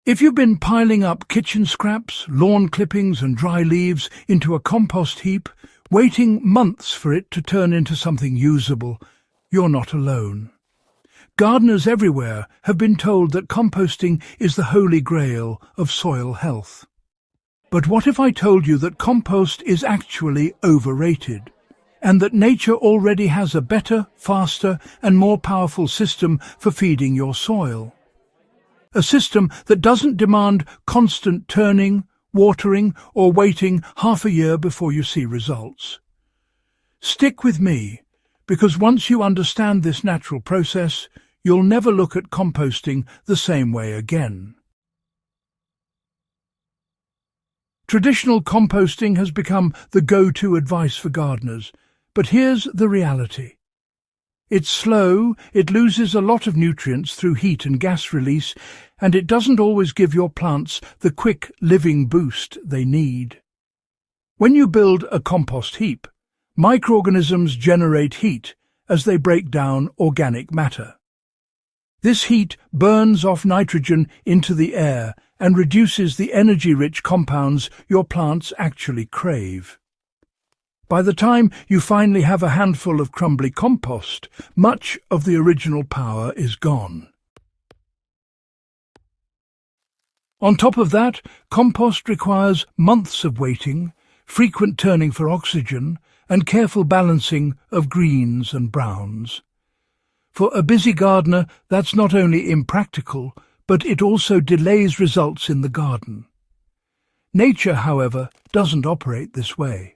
If you've been piling up kitchen scraps, lawn clippings and dry leaves into a compost heap, waiting months for it to turn into something usable, you're not alone. Gardeners everywhere have been told that composting is the holy grail of soil health. But what if I told you that compost is actually overrated, and that nature already has a better, faster and more powerful system for feeding your soil? A system that doesn't demand constant turning, watering or waiting half a year before you see results. Stick with me, because once you understand this natural process, you'll never look at composting the same way again. Traditional composting has become the go-to advice for gardeners, but here's the reality. It's slow, it loses a lot of nutrients through heat and gas release, and it doesn't always give your plants the quick living boost they need. When you build a compost heap, microorganisms generate heat as they break down organic matter. This heat burns off nitrogen into the air and reduces the energy-rich compounds your plants actually crave. By the time you finally have a handful of crumbly compost, much of the original power is gone. On top of that, compost requires months of waiting, frequent turning for oxygen, and careful balancing of greens and browns. For a busy gardener, that's not only impractical, but it also delays results in the garden. Nature, however, doesn't operate this way.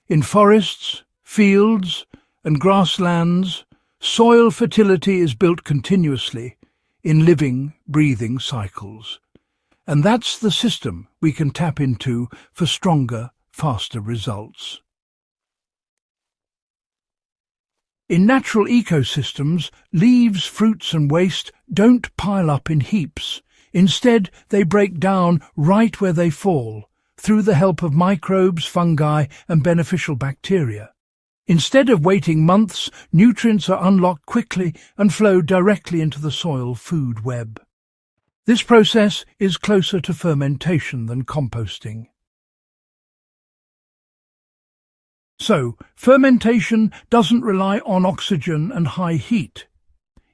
In forests, fields, and grasslands, soil fertility is built continuously in living, breathing cycles. And that's the system we can tap into for stronger, faster results. In natural ecosystems, leaves, fruits and waste don't pile up in heaps. Instead, they break down right where they fall, through the help of microbes, fungi and beneficial bacteria. Instead of waiting months, nutrients are unlocked quickly and flow directly into the soil food web. This process is closer to fermentation than composting. So, fermentation doesn't rely on oxygen and high heat.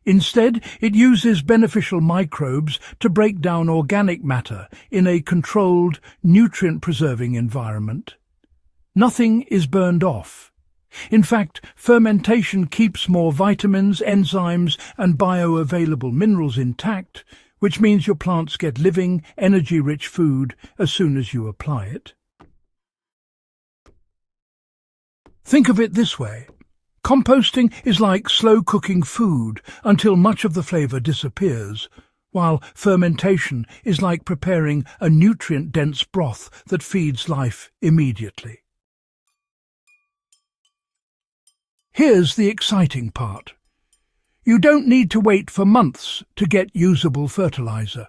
Instead, it uses beneficial microbes to break down organic matter in a controlled, nutrient-preserving environment. Nothing is burned off. In fact, fermentation keeps more vitamins, enzymes and bioavailable minerals intact, which means your plants get living, energy-rich food as soon as you apply it. Think of it this way. Composting is like slow-cooking food until much of the flavour disappears, while fermentation is like preparing a nutrient-dense broth that feeds life immediately. Here's the exciting part. You don't need to wait for months to get usable fertilizer.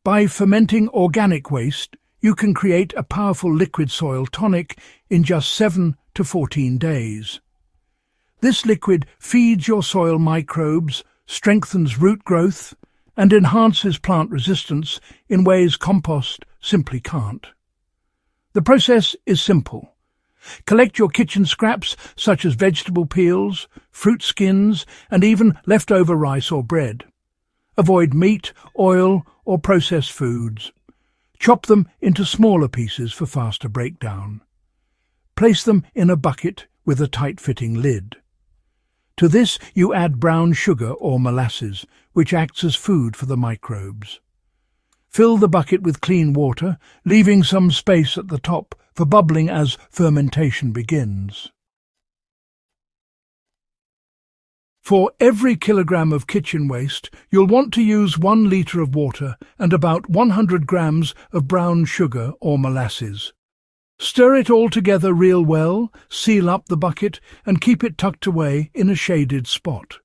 By fermenting organic waste, you can create a powerful liquid soil tonic in just 7 to 14 days. This liquid feeds your soil microbes, strengthens root growth, and enhances plant resistance in ways compost simply can't. The process is simple. Collect your kitchen scraps such as vegetable peels, fruit skins, and even leftover rice or bread. Avoid meat, oil, or processed foods. Chop them into smaller pieces for faster breakdown. Place them in a bucket with a tight-fitting lid. To this you add brown sugar or molasses, which acts as food for the microbes. Fill the bucket with clean water, leaving some space at the top for bubbling as fermentation begins. For every kilogram of kitchen waste, you'll want to use 1 litre of water and about 100 grams of brown sugar or molasses. Stir it all together real well, seal up the bucket and keep it tucked away in a shaded spot.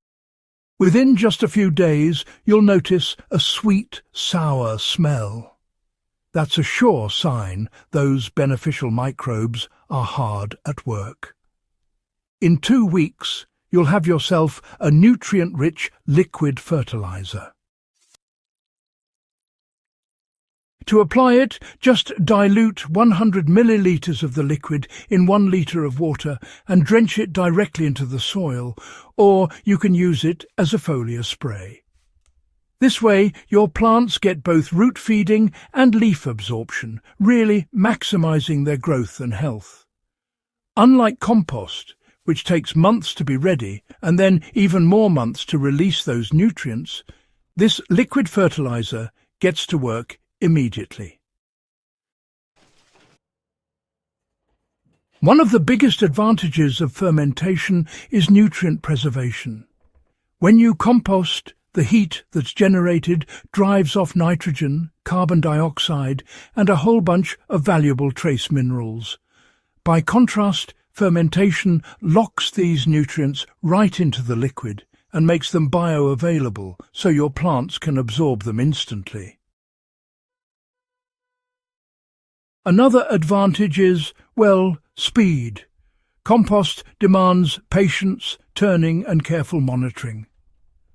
Within just a few days, you'll notice a sweet, sour smell. That's a sure sign those beneficial microbes are hard at work. In 2 weeks, you'll have yourself a nutrient-rich liquid fertilizer. To apply it, just dilute 100 milliliters of the liquid in 1 liter of water and drench it directly into the soil, or you can use it as a foliar spray. This way, your plants get both root feeding and leaf absorption, really maximizing their growth and health. Unlike compost, which takes months to be ready and then even more months to release those nutrients, this liquid fertilizer gets to work immediately. One of the biggest advantages of fermentation is nutrient preservation. When you compost, the heat that's generated drives off nitrogen, carbon dioxide, and a whole bunch of valuable trace minerals. By contrast, fermentation locks these nutrients right into the liquid and makes them bioavailable so your plants can absorb them instantly. Another advantage is, well, speed. Compost demands patience, turning and careful monitoring.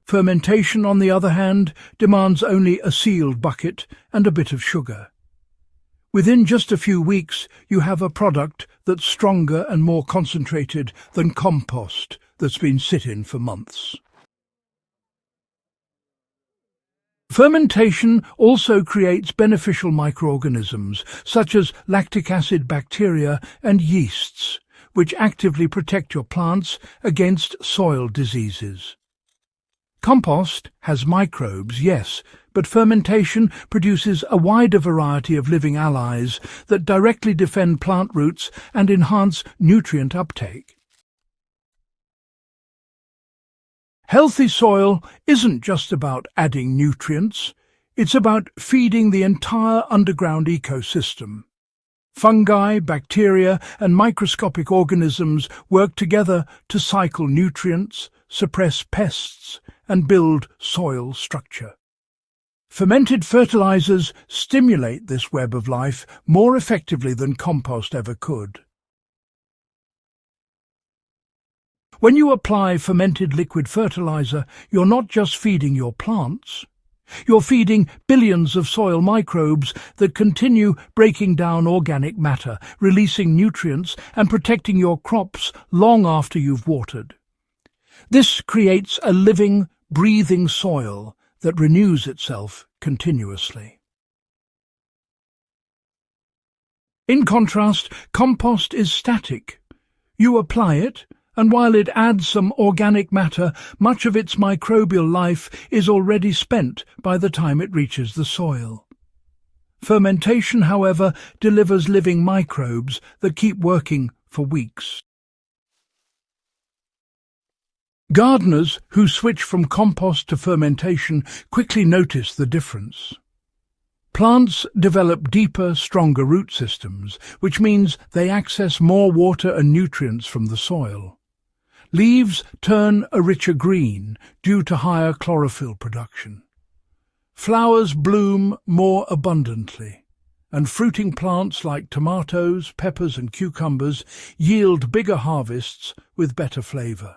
Fermentation, on the other hand, demands only a sealed bucket and a bit of sugar. Within just a few weeks, you have a product that's stronger and more concentrated than compost that's been sitting for months. Fermentation also creates beneficial microorganisms, such as lactic acid bacteria and yeasts, which actively protect your plants against soil diseases. Compost has microbes, yes, but fermentation produces a wider variety of living allies that directly defend plant roots and enhance nutrient uptake. Healthy soil isn't just about adding nutrients, it's about feeding the entire underground ecosystem. Fungi, bacteria, and microscopic organisms work together to cycle nutrients, suppress pests, and build soil structure. Fermented fertilizers stimulate this web of life more effectively than compost ever could. When you apply fermented liquid fertilizer, you're not just feeding your plants. You're feeding billions of soil microbes that continue breaking down organic matter, releasing nutrients, and protecting your crops long after you've watered. This creates a living, breathing soil that renews itself continuously. In contrast, compost is static. You apply it, and while it adds some organic matter, much of its microbial life is already spent by the time it reaches the soil. Fermentation, however, delivers living microbes that keep working for weeks. Gardeners who switch from compost to fermentation quickly notice the difference. Plants develop deeper, stronger root systems, which means they access more water and nutrients from the soil. Leaves turn a richer green due to higher chlorophyll production. Flowers bloom more abundantly, and fruiting plants like tomatoes, peppers and cucumbers yield bigger harvests with better flavour.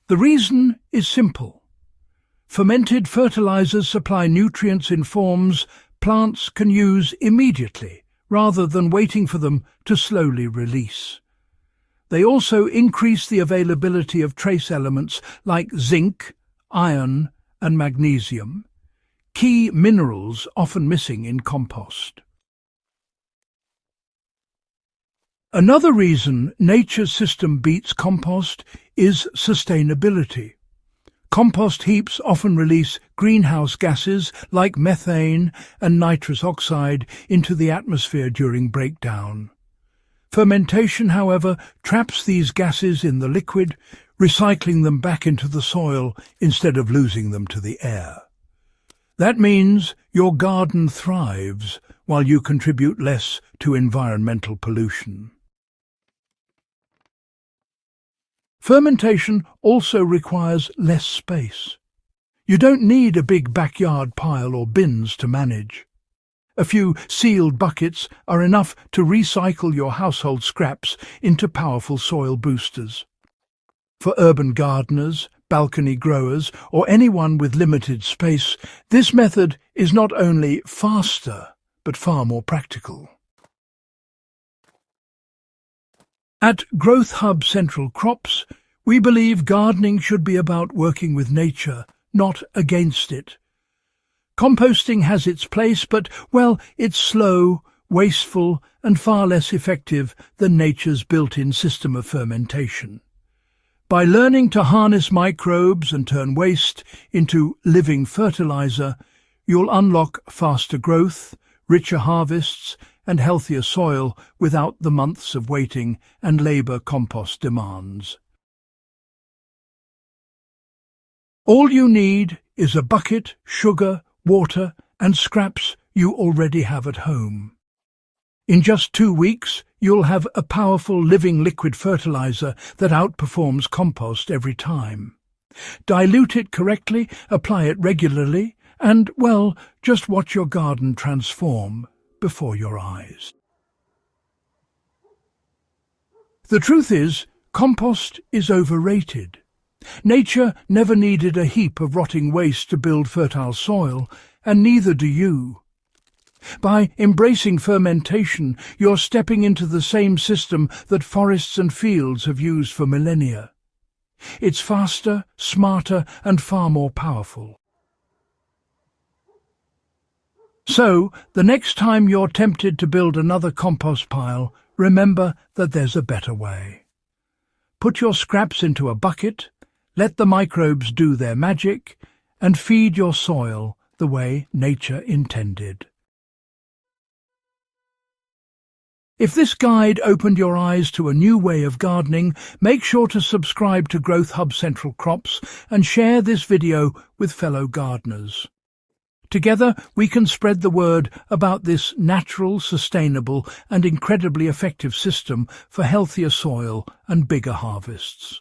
The reason is simple. Fermented fertilizers supply nutrients in forms plants can use immediately, rather than waiting for them to slowly release. They also increase the availability of trace elements like zinc, iron, and magnesium, key minerals often missing in compost. Another reason nature's system beats compost is sustainability. Compost heaps often release greenhouse gases like methane and nitrous oxide into the atmosphere during breakdown. Fermentation, however, traps these gases in the liquid, recycling them back into the soil instead of losing them to the air. That means your garden thrives while you contribute less to environmental pollution. Fermentation also requires less space. You don't need a big backyard pile or bins to manage. A few sealed buckets are enough to recycle your household scraps into powerful soil boosters. For urban gardeners, balcony growers, or anyone with limited space, this method is not only faster, but far more practical. At Growth Hub Central Crops, we believe gardening should be about working with nature, not against it. Composting has its place, but, well, it's slow, wasteful, and far less effective than nature's built-in system of fermentation. By learning to harness microbes and turn waste into living fertilizer, you'll unlock faster growth, richer harvests, and healthier soil without the months of waiting and labor compost demands. All you need is a bucket, sugar, water, and scraps you already have at home. In just 2 weeks, you'll have a powerful living liquid fertilizer that outperforms compost every time. Dilute it correctly, apply it regularly, and, well, just watch your garden transform before your eyes. The truth is, compost is overrated. Nature never needed a heap of rotting waste to build fertile soil, and neither do you. By embracing fermentation, you're stepping into the same system that forests and fields have used for millennia. It's faster, smarter, and far more powerful. So, the next time you're tempted to build another compost pile, remember that there's a better way. Put your scraps into a bucket, let the microbes do their magic, and feed your soil the way nature intended. If this guide opened your eyes to a new way of gardening, make sure to subscribe to Growth Hub Central Crops and share this video with fellow gardeners. Together, we can spread the word about this natural, sustainable, and incredibly effective system for healthier soil and bigger harvests.